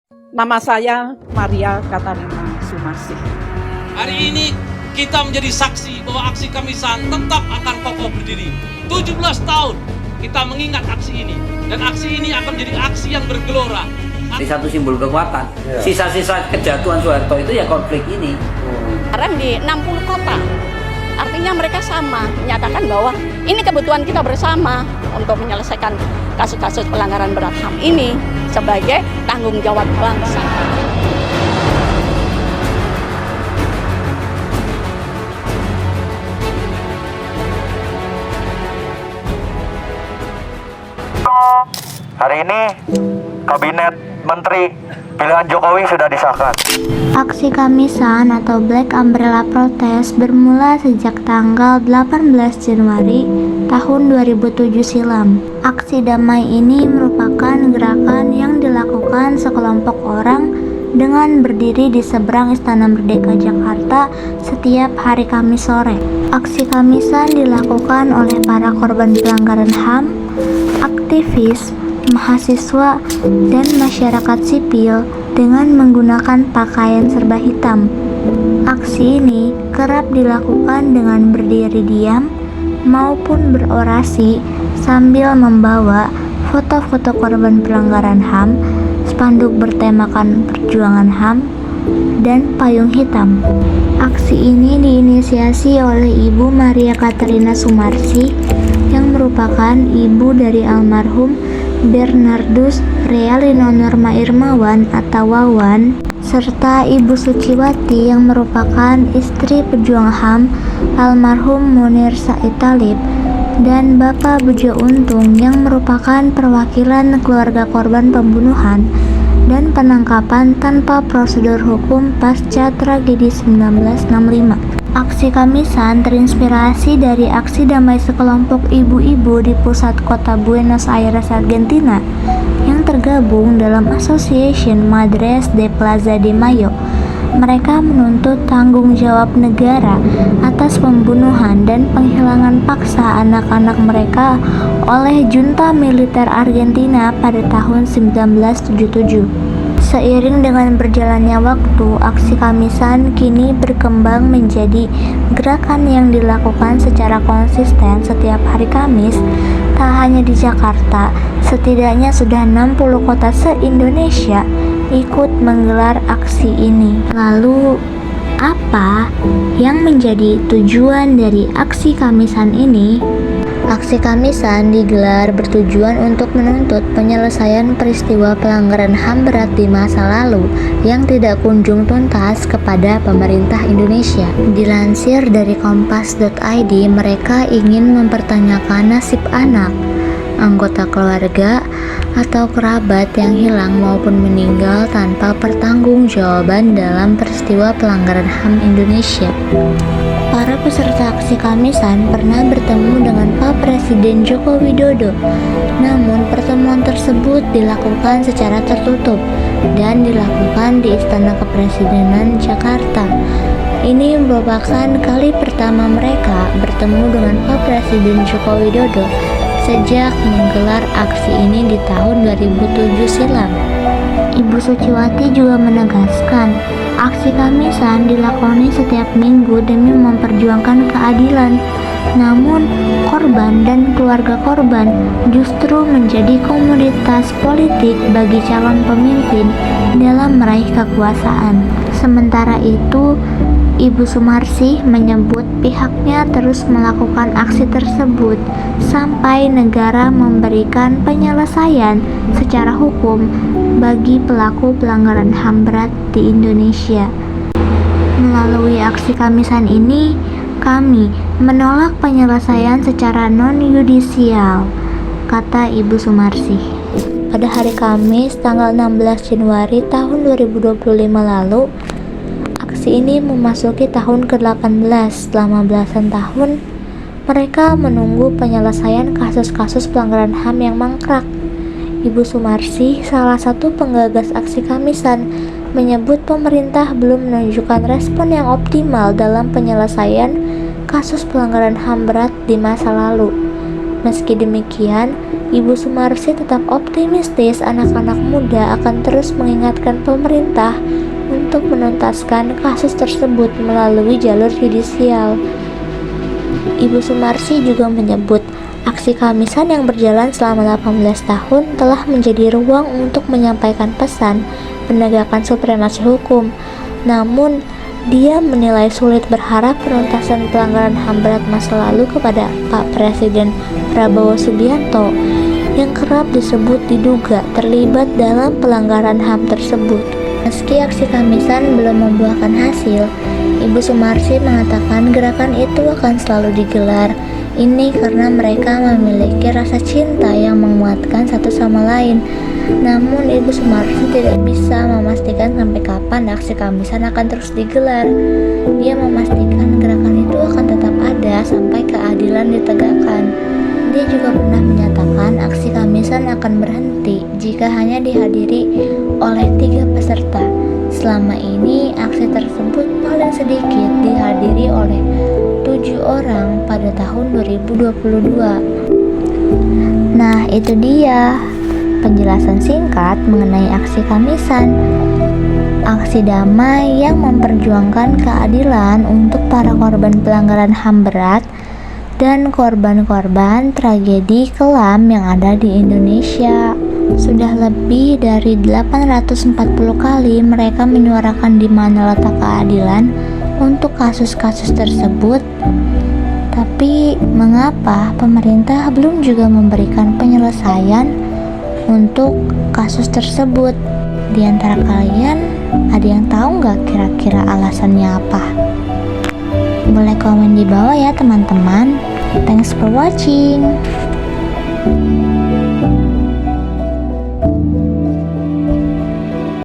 Nama saya Maria Katarina Sumarsih. Hari ini kita menjadi saksi bahwa aksi Kamisan tetap akan kokoh berdiri. 17 tahun kita mengingat aksi ini. Dan aksi ini akan menjadi aksi yang bergelora. Di satu simbol kekuatan. Sisa-sisa kejatuhan Soeharto itu ya konflik ini. Sekarang di 60 kota. Artinya mereka sama, menyatakan bahwa ini kebutuhan kita bersama untuk menyelesaikan kasus-kasus pelanggaran berat HAM ini sebagai tanggung jawab bangsa. Hari ini Kabinet Menteri pilihan Jokowi sudah disahkan. Aksi Kamisan atau Black Umbrella Protest bermula sejak tanggal 18 Januari tahun 2007 silam. Aksi damai ini merupakan gerakan yang dilakukan sekelompok orang dengan berdiri di seberang Istana Merdeka Jakarta setiap hari Kamis sore. Aksi Kamisan dilakukan oleh para korban pelanggaran HAM, aktivis, mahasiswa, dan masyarakat sipil dengan menggunakan pakaian serba hitam. Aksi ini kerap dilakukan dengan berdiri diam maupun berorasi sambil membawa foto-foto korban pelanggaran HAM, spanduk bertemakan perjuangan HAM, dan payung hitam. Aksi ini diinisiasi oleh Ibu Maria Katarina Sumarsih yang merupakan ibu dari almarhum Bernardus Realino Norma Irmawan atau Wawan, serta Ibu Suciwati yang merupakan istri pejuang HAM almarhum Munir Said Talib, dan Bapak Bejo Untung yang merupakan perwakilan keluarga korban pembunuhan dan penangkapan tanpa prosedur hukum pasca tragedi 1965. Aksi Kamisan terinspirasi dari aksi damai sekelompok ibu-ibu di pusat kota Buenos Aires, Argentina yang tergabung dalam Association Madres de Plaza de Mayo. Mereka menuntut tanggung jawab negara atas pembunuhan dan penghilangan paksa anak-anak mereka oleh junta militer Argentina pada tahun 1977. Seiring dengan berjalannya waktu, aksi Kamisan kini berkembang menjadi gerakan yang dilakukan secara konsisten setiap hari Kamis. Tak hanya di Jakarta, setidaknya sudah 60 kota se-Indonesia ikut menggelar aksi ini. Lalu, apa yang menjadi tujuan dari aksi Kamisan ini? Aksi Kamisan digelar bertujuan untuk menuntut penyelesaian peristiwa pelanggaran HAM berat di masa lalu yang tidak kunjung tuntas kepada pemerintah Indonesia. Dilansir dari kompas.id, mereka ingin mempertanyakan nasib anak, anggota keluarga, atau kerabat yang hilang maupun meninggal tanpa pertanggungjawaban dalam peristiwa pelanggaran HAM Indonesia. Para peserta aksi Kamisan pernah bertemu dengan Pak Presiden Joko Widodo, namun pertemuan tersebut dilakukan secara tertutup dan dilakukan di Istana Kepresidenan Jakarta. Ini merupakan kali pertama mereka bertemu dengan Pak Presiden Joko Widodo sejak menggelar aksi ini di tahun 2007 silam. Ibu Suciwati juga menegaskan, aksi Kamisan dilakoni setiap minggu demi memperjuangkan keadilan. Namun, korban dan keluarga korban justru menjadi komoditas politik bagi calon pemimpin dalam meraih kekuasaan. Sementara itu, Ibu Sumarsih menyebut pihaknya terus melakukan aksi tersebut sampai negara memberikan penyelesaian secara hukum bagi pelaku pelanggaran HAM berat di Indonesia. Melalui aksi Kamisan ini, kami menolak penyelesaian secara non-yudisial, kata Ibu Sumarsih. Pada hari Kamis tanggal 16 Januari tahun 2025 lalu, aksi ini memasuki tahun ke-18. Selama belasan tahun, mereka menunggu penyelesaian kasus-kasus pelanggaran HAM yang mangkrak. Ibu Sumarsih, salah satu penggagas aksi Kamisan, menyebut pemerintah belum menunjukkan respon yang optimal dalam penyelesaian kasus pelanggaran HAM berat di masa lalu. Meski demikian, Ibu Sumarsi tetap optimistis anak-anak muda akan terus mengingatkan pemerintah untuk menuntaskan kasus tersebut melalui jalur yudisial. Ibu Sumarsi juga menyebut aksi Kamisan yang berjalan selama 18 tahun telah menjadi ruang untuk menyampaikan pesan penegakan supremasi hukum. Namun, dia menilai sulit berharap penuntasan pelanggaran HAM berat masa lalu kepada Pak Presiden Prabowo Subianto yang kerap disebut diduga terlibat dalam pelanggaran HAM tersebut. Meski aksi Kamisan belum membuahkan hasil, Ibu Sumarsi mengatakan gerakan itu akan selalu digelar. Ini karena mereka memiliki rasa cinta yang menguatkan satu sama lain. Namun Ibu Sumarsi tidak bisa memastikan sampai kapan aksi Kamisan akan terus digelar. Dia memastikan gerakan itu akan tetap ada sampai keadilan ditegakkan. Dia juga pernah menyatakan aksi Kamisan akan berhenti jika hanya dihadiri oleh 3 peserta. Selama ini aksi tersebut paling sedikit dihadiri oleh 7 orang pada tahun 2022. Nah, itu dia penjelasan singkat mengenai aksi Kamisan. Aksi damai yang memperjuangkan keadilan untuk para korban pelanggaran HAM berat dan korban-korban tragedi kelam yang ada di Indonesia. Sudah lebih dari 840 kali mereka menyuarakan di mana letak keadilan untuk kasus-kasus tersebut. Tapi mengapa pemerintah belum juga memberikan penyelesaian untuk kasus tersebut? Di antara kalian ada yang tahu nggak kira-kira alasannya apa? Boleh komen di bawah ya teman-teman. Thanks for watching.